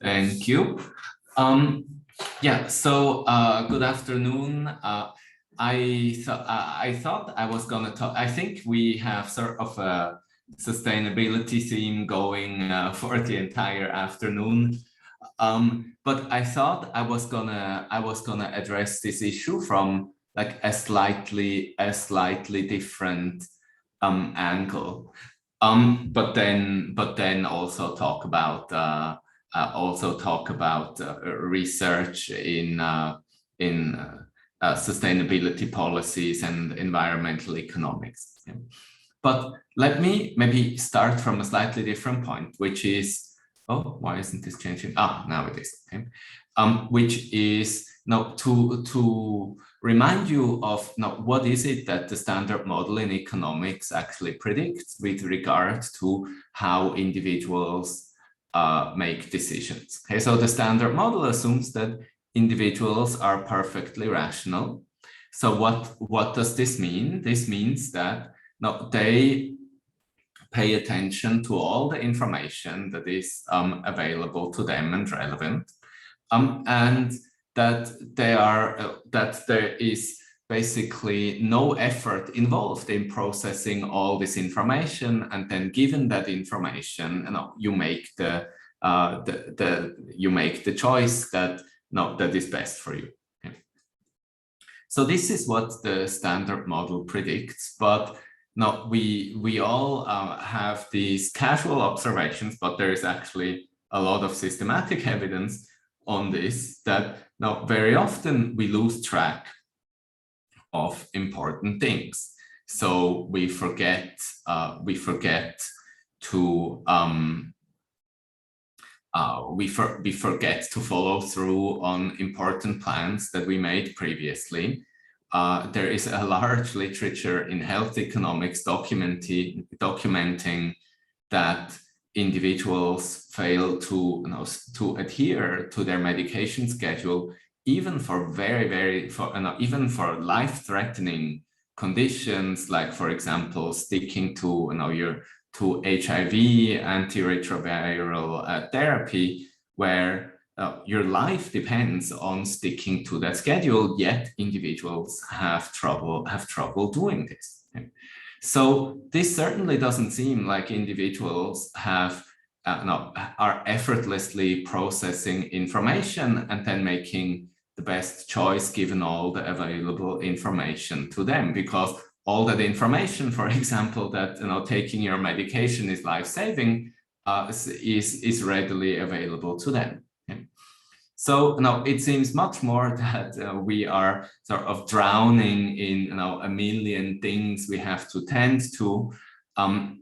Thank you. Yeah, so good afternoon. I thought I was going to talk. I think we have sort of a sustainability theme going for the entire afternoon. But I thought I was gonna address this issue from like a slightly different angle. But then also talk about research in sustainability policies and environmental economics. Yeah. But let me maybe start from a slightly different point, which is, oh, why isn't this changing? Ah, now it is. Okay. Which is now to remind you of now what is it that the standard model in economics actually predicts with regard to how individuals make decisions. Okay, so the standard model assumes that individuals are perfectly rational. So what does this mean? This means that now they pay attention to all the information that is available to them and relevant, and that there is basically no effort involved in processing all this information, and then given that information, you make the choice that that is best for you. Okay. So this is what the standard model predicts, but now we all have these casual observations, but there is actually a lot of systematic evidence on this that now very often we lose track of important things. So we forget to we forget to follow through on important plans that we made previously. There is a large literature in health economics documenting that individuals fail to adhere to their medication schedule, even for even for life-threatening conditions, like for example sticking to to HIV antiretroviral therapy, where your life depends on sticking to that schedule, yet individuals have trouble doing this. Okay. So this certainly doesn't seem like individuals are effortlessly processing information and then making the best choice given all the available information to them, because all that information, for example, that taking your medication is life-saving, is readily available to them. Okay. So now it seems much more that we are sort of drowning in a million things we have to tend to, and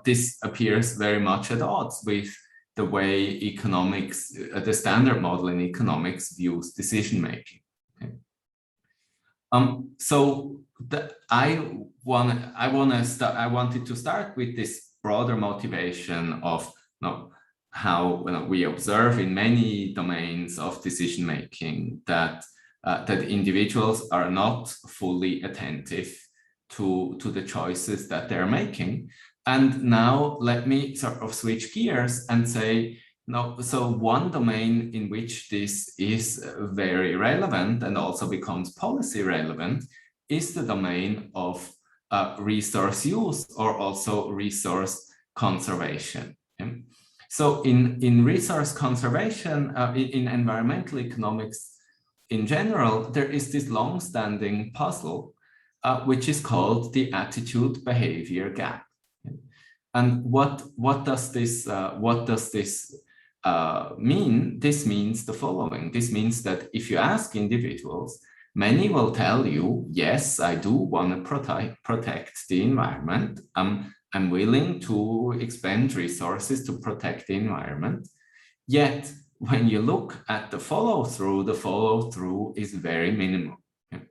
this appears very much at odds with the way economics, the standard model in economics views decision making. Okay. So I wanted to start with this broader motivation of how we observe in many domains of decision making that individuals are not fully attentive to the choices that they're making. And now let me sort of switch gears and say, so one domain in which this is very relevant and also becomes policy relevant is the domain of resource use, or also resource conservation. Okay? So in resource conservation, in environmental economics in general, there is this long-standing puzzle, which is called the attitude-behavior gap. Okay? And what does this mean? This means the following. This means that if you ask individuals, many will tell you, yes, I do want to protect the environment. I'm willing to expend resources to protect the environment. Yet, when you look at the follow-through is very minimal. Okay.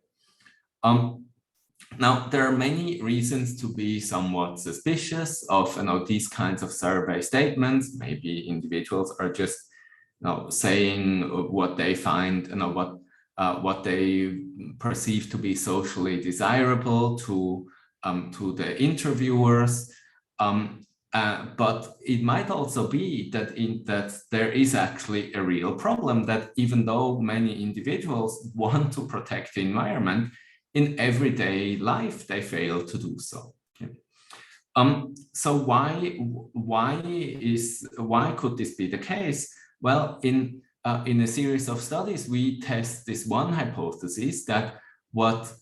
Now, there are many reasons to be somewhat suspicious of these kinds of survey statements. Maybe individuals are just saying what they find, what they perceive to be socially desirable to the interviewers. But it might also be that that there is actually a real problem, that even though many individuals want to protect the environment, in everyday life they fail to do so. Okay. So why could this be the case? Well, in a series of studies, we test this one hypothesis, that what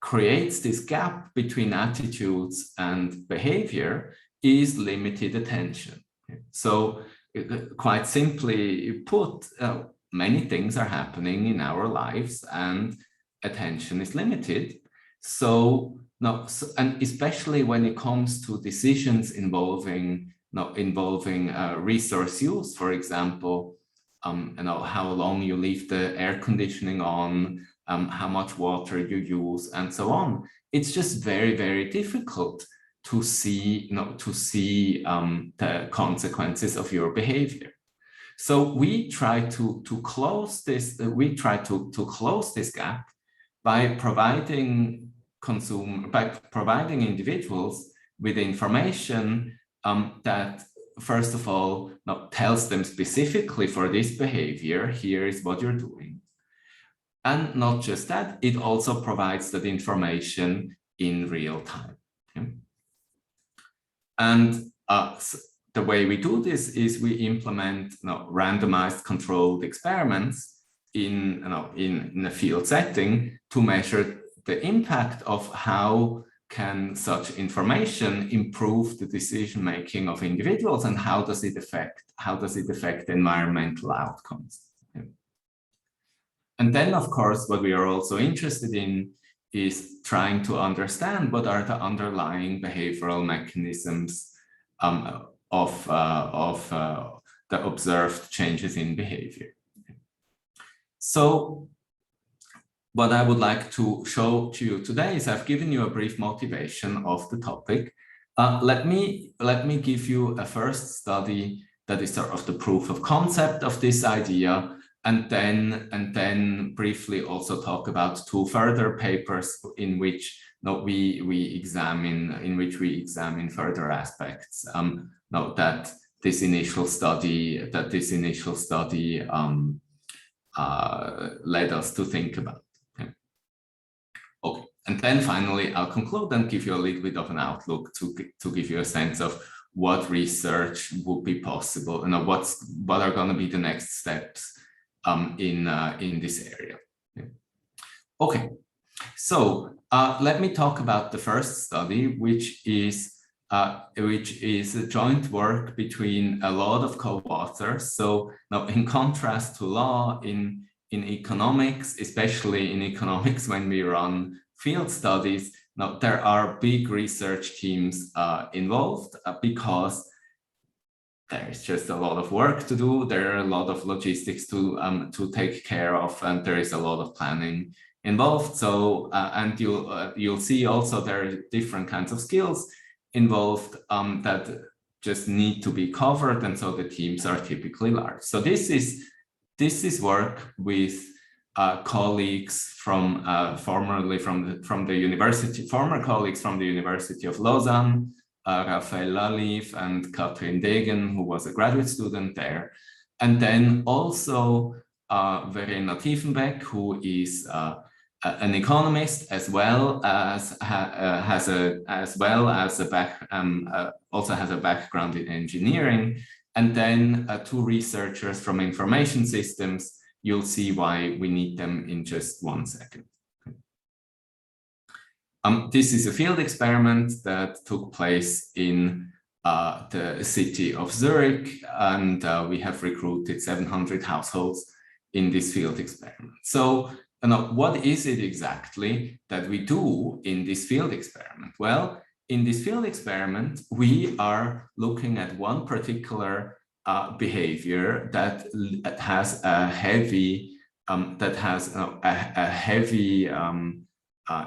creates this gap between attitudes and behavior is limited attention. So quite simply put, many things are happening in our lives and attention is limited. So now, and especially when it comes to decisions involving resource use, for example, how long you leave the air conditioning on, how much water you use, and so on. It's just very, very difficult to see, the consequences of your behavior. So we try to close this. We try to close this gap by providing individuals with information that, first of all, tells them specifically, for this behavior, here is what you're doing. And not just that, it also provides that information in real time. Okay? And the way we do this is we implement randomized controlled experiments in a field setting to measure the impact of how can such information improve the decision making of individuals, and how does it affect environmental outcomes. Okay. And then, of course, what we are also interested in is trying to understand what are the underlying behavioral mechanisms of the observed changes in behavior. So what I would like to show to you today is, I've given you a brief motivation of the topic. Let me give you a first study that is sort of the proof of concept of this idea, and then briefly also talk about two further papers in which we examine further aspects that this initial study led us to think about. Okay, and then finally I'll conclude and give you a little bit of an outlook to give you a sense of what research would be possible, and what are going to be the next steps in this area. Okay, so let me talk about the first study, which is a joint work between a lot of co-authors. So now, in contrast to law, in economics, especially in economics when we run field studies, now there are big research teams involved because there's just a lot of work to do. There are a lot of logistics to take care of, and there is a lot of planning involved. So and you'll see also there are different kinds of skills involved that just need to be covered, and so the teams are typically large. So this is work with colleagues from former colleagues from the University of Lausanne, Raphael Lalive and Katrin Degen, who was a graduate student there, and then also Verena Tiefenbeck, who is an economist, as well as also has a background in engineering, and then two researchers from information systems. You'll see why we need them in just 1 second. This is a field experiment that took place in the city of Zurich, and we have recruited 700 households in this field experiment. So what is it exactly that we do in this field experiment? Well, in this field experiment, we are looking at one particular behavior that has a heavy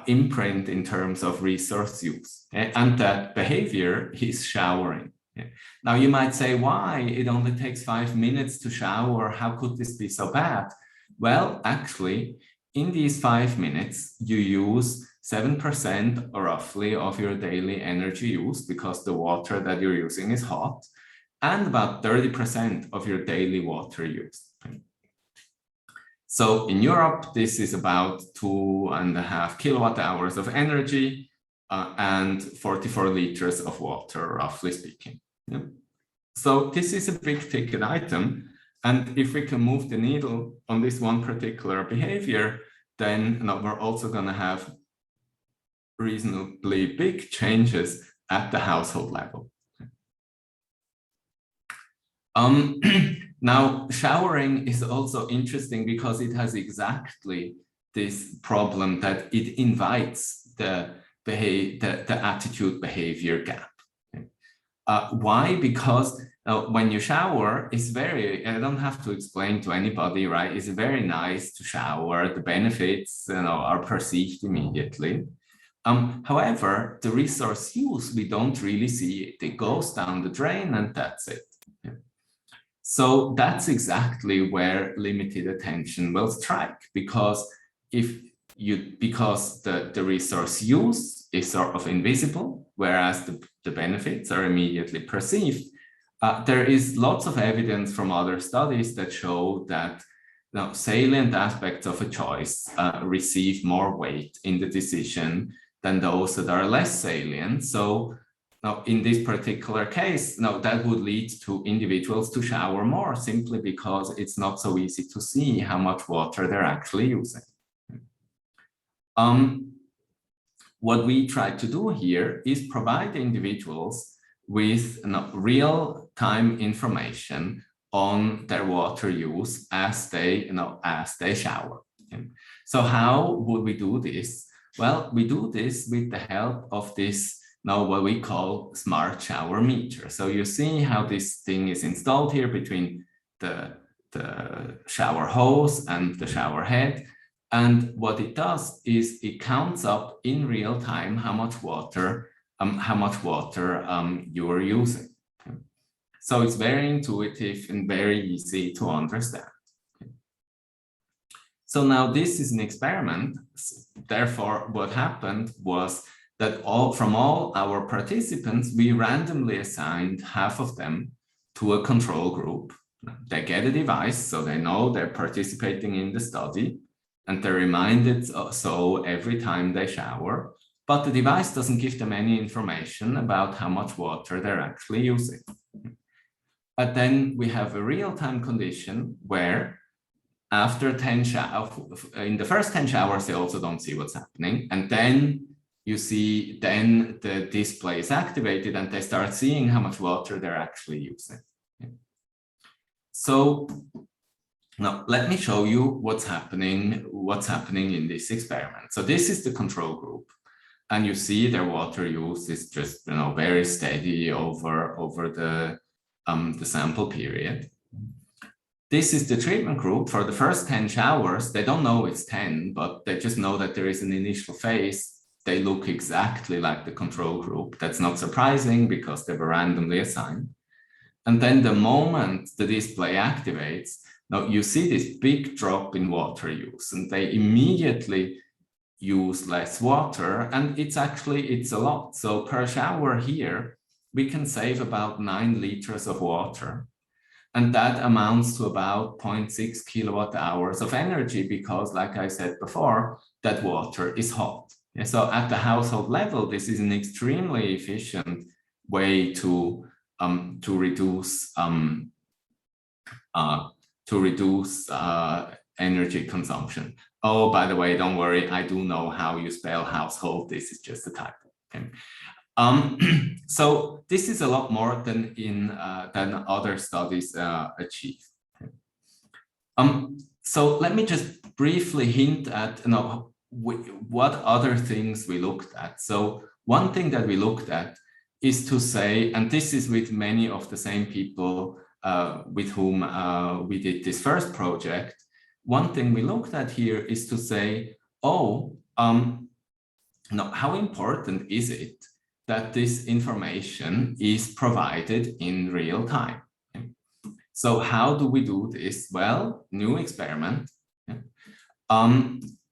imprint in terms of resource use, and that behavior is showering. Now you might say, why? It only takes 5 minutes to shower. How could this be so bad? Well, actually, in these 5 minutes, you use 7% roughly of your daily energy use because the water that you're using is hot, and about 30% of your daily water use. So in Europe, this is about 2.5 kilowatt hours of energy and 44 liters of water, roughly speaking. Yeah. So this is a big ticket item. And if we can move the needle on this one particular behavior, then we're also going to have reasonably big changes at the household level. Now, showering is also interesting because it has exactly this problem that it invites the attitude behavior gap. Why? Because when you shower, it's very, I don't have to explain to anybody, right? It's very nice to shower. The benefits, are perceived immediately. However, the resource use, we don't really see it. It goes down the drain and that's it. So that's exactly where limited attention will strike, because because the resource use is sort of invisible, whereas the benefits are immediately perceived. There is lots of evidence from other studies that show that salient aspects of a choice receive more weight in the decision than those that are less salient. So now, in this particular case, that would lead to individuals to shower more simply because it's not so easy to see how much water they're actually using. What we try to do here is provide individuals with real-time information on their water use as they shower. Okay. So how would we do this? Well, we do this with the help of this what we call smart shower meter. So you see how this thing is installed here between the shower hose and the shower head. And what it does is it counts up in real time how much water you are using. Okay. So it's very intuitive and very easy to understand. Okay. So now this is an experiment. Therefore, what happened was that from all our participants, we randomly assigned half of them to a control group. They get a device, so they know they're participating in the study, and they're reminded so every time they shower, but the device doesn't give them any information about how much water they're actually using. But then we have a real-time condition where after 10 showers, in the first 10 showers, they also don't see what's happening, and then you see, then the display is activated and they start seeing how much water they're actually using. Okay. So now let me show you what's happening in this experiment. So this is the control group, and you see their water use is just very steady over the sample period. This is the treatment group. For the first 10 showers, they don't know it's 10, but they just know that there is an initial phase. They look exactly like the control group. That's not surprising because they were randomly assigned. And then the moment the display activates, now you see this big drop in water use, and they immediately use less water, and it's a lot. So per shower here, we can save about 9 liters of water. And that amounts to about 0.6 kilowatt hours of energy because, like I said before, that water is hot. Yeah, so at the household level, this is an extremely efficient way to reduce energy consumption. Oh, by the way, don't worry, I do know how you spell household. This is just a typo. Okay. So this is a lot more than other studies achieve. Okay. So let me just briefly hint at what other things we looked at. So one thing that we looked at is to say, and this is with many of the same people with whom we did this first project, one thing we looked at here is to say, how important is it that this information is provided in real time? Okay. So how do we do this? Well, new experiment. Okay.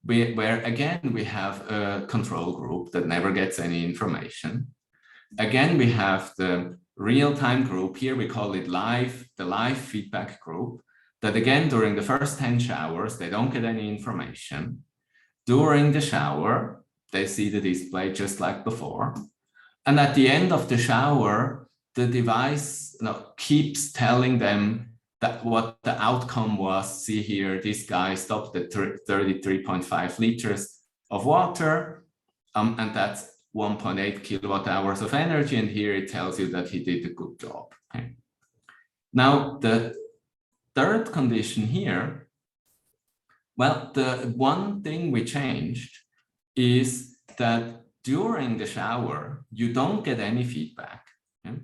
where again, we have a control group that never gets any information. Again, we have the real-time group. Here we call it the live feedback group, that again, during the first 10 showers, they don't get any information. During the shower, they see the display just like before. And at the end of the shower, the device keeps telling them that what the outcome was. See here, this guy stopped at 33.5 liters of water, and that's 1.8 kilowatt hours of energy. And here it tells you that he did a good job. Okay. Now, the third condition here, well, the one thing we changed is that during the shower, you don't get any feedback, okay?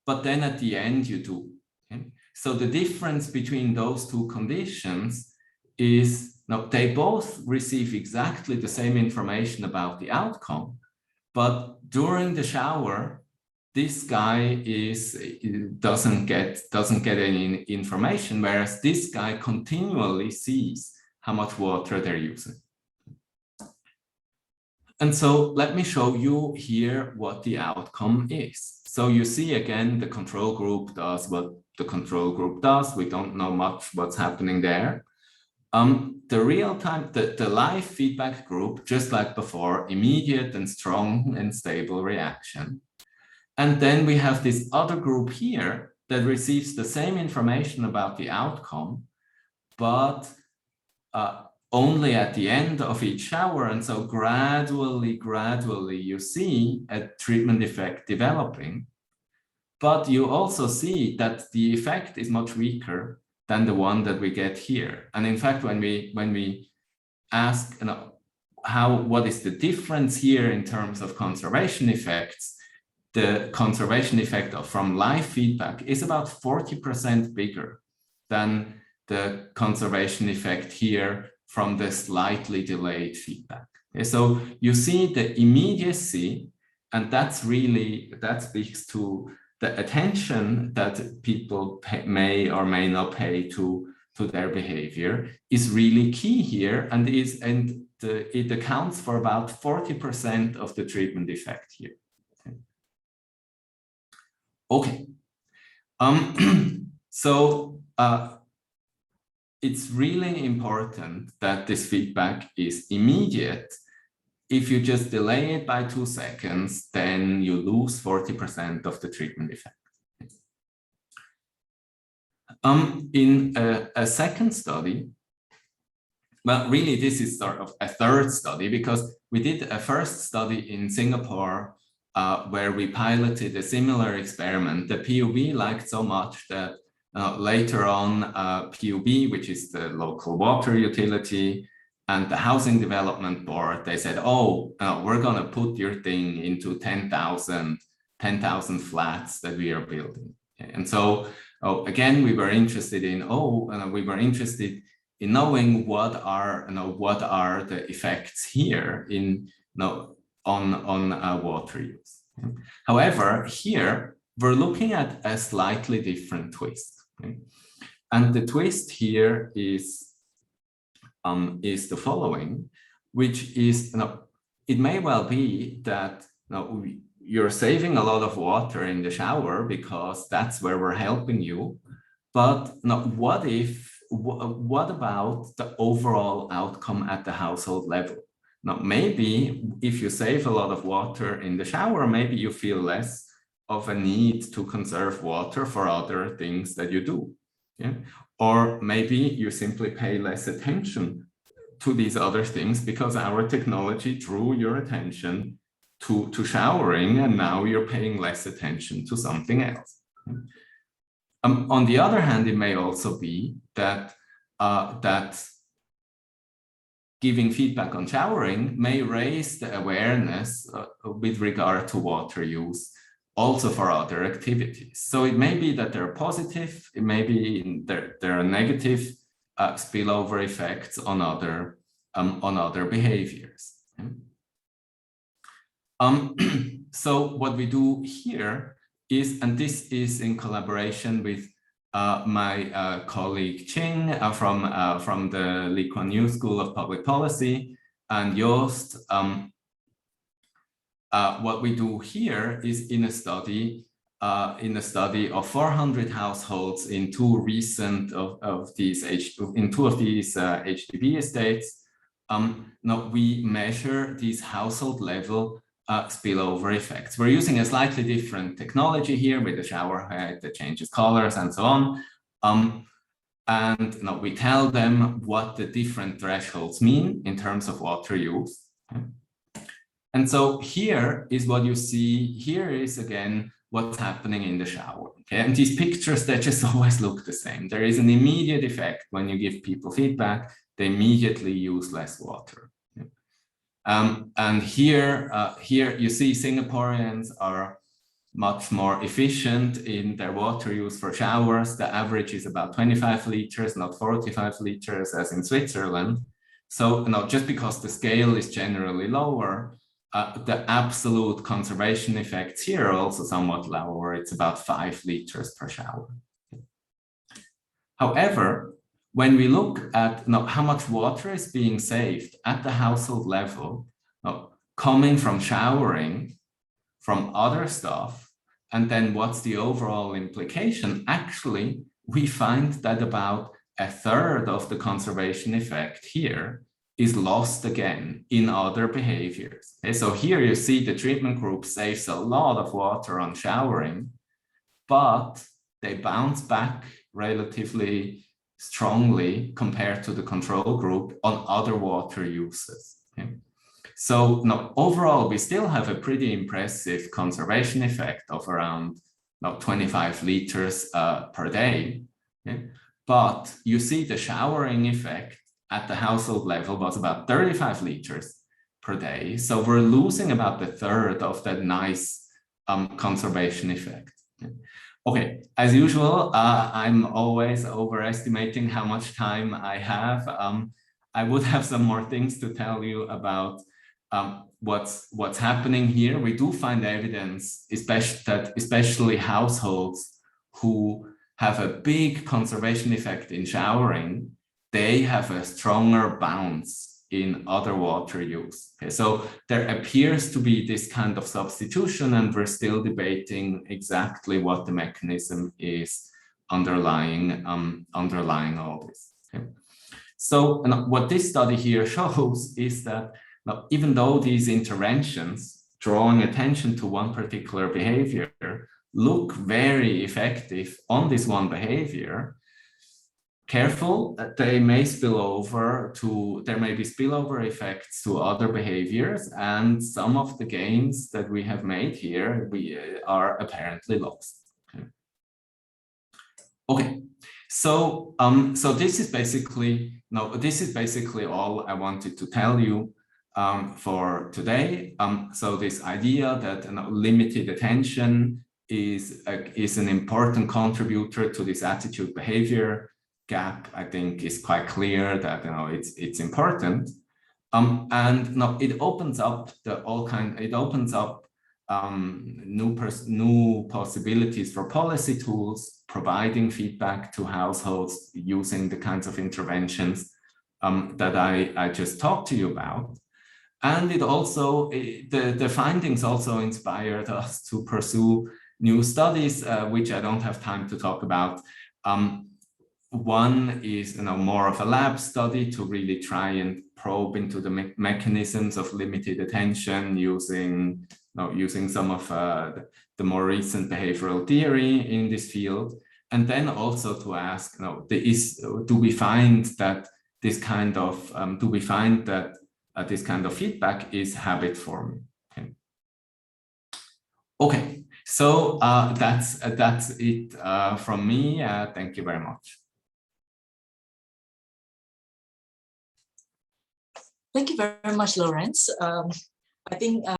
But then at the end you do. Okay? So the difference between those two conditions is, now they both receive exactly the same information about the outcome, but during the shower, this guy doesn't get any information, whereas this guy continually sees how much water they're using. And so let me show you here what the outcome is. So you see again, the control group does what the control group does. We don't know much what's happening there. The real-time, the live feedback group, just like before, immediate and strong and stable reaction. And then we have this other group here that receives the same information about the outcome, but only at the end of each shower. And so gradually, you see a treatment effect developing. But you also see that the effect is much weaker than the one that we get here. And in fact, when we ask what is the difference here in terms of conservation effects, the conservation effect from live feedback is about 40% bigger than the conservation effect here from the slightly delayed feedback. Okay, so you see the immediacy, and that speaks to the attention that people may or may not pay to their behavior is really key here, and it accounts for about 40% of the treatment effect here. Okay. So it's really important that this feedback is immediate. If you just delay it by 2 seconds, then you lose 40% of the treatment effect. In a second study, well, really, this is sort of a third study, because we did a first study in Singapore where we piloted a similar experiment. The PUB liked so much that later on, PUB, which is the local water utility, and the Housing Development Board, they said, oh, we're going to put your thing into 10,000 flats that we are building. Okay. And so, again, we were interested in, knowing what are the effects here on water use. Okay. However, here, we're looking at a slightly different twist. Okay. And the twist here is the following, which is, it may well be that you're saving a lot of water in the shower because that's where we're helping you. But what about the overall outcome at the household level? Now, maybe if you save a lot of water in the shower, maybe you feel less of a need to conserve water for other things that you do. Yeah? Or maybe you simply pay less attention to these other things because our technology drew your attention to showering, and now you're paying less attention to something else. On the other hand, it may also be that giving feedback on showering may raise the awareness with regard to water use also for other activities. So it may be that they're positive, it may be there are negative spillover effects on other behaviors. So what we do here is, and this is in collaboration with my colleague Ching from the Lee Kuan Yew School of Public Policy, and Joost, what we do here is in a study of 400 households in two of these HDB estates. Now we measure these household level spillover effects. We're using a slightly different technology here with the shower head that changes colors and so on. And now we tell them what the different thresholds mean in terms of water use. Okay. And so here is what you see. Here is again what's happening in the shower. Okay, and these pictures, they just always look the same. There is an immediate effect when you give people feedback. They immediately use less water. Okay. And here you see Singaporeans are much more efficient in their water use for showers. The average is about 25 liters, not 45 liters as in Switzerland. So just because the scale is generally lower, the absolute conservation effects here are also somewhat lower. It's about 5 liters per shower. However, when we look at how much water is being saved at the household level, coming from showering, from other stuff, and then what's the overall implication, actually, we find that about a third of the conservation effect here is lost again in other behaviors. Okay, so here you see the treatment group saves a lot of water on showering, but they bounce back relatively strongly compared to the control group on other water uses. Okay. So now overall, we still have a pretty impressive conservation effect of around 25 liters per day. Okay. But you see the showering effect at the household level was about 35 liters per day. So we're losing about a third of that nice conservation effect. Okay, as usual, I'm always overestimating how much time I have. I would have some more things to tell you about what's happening here. We do find evidence, especially households who have a big conservation effect in showering, they have a stronger bounce in other water use. Okay, so there appears to be this kind of substitution, and we're still debating exactly what the mechanism is underlying all this. Okay. So what this study here shows is that even though these interventions drawing attention to one particular behavior look very effective on this one behavior, careful, they may spill over to, there may be spillover effects to other behaviors, and some of the gains that we have made here are apparently lost. Okay, so this is basically all I wanted to tell you for today. So this idea that limited attention is an important contributor to this attitude behavior gap, I think, is quite clear that it's important, and it opens up new possibilities for policy tools, providing feedback to households using the kinds of interventions that I just talked to you about. And it also, the findings also inspired us to pursue new studies, which I don't have time to talk about. One is more of a lab study to really try and probe into the mechanisms of limited attention using some of the more recent behavioral theory in this field, and then also to ask, do we find that this kind of this kind of feedback is habit forming? Okay, so that's it from me. Thank you very much. Thank you very much, Lorenz. I think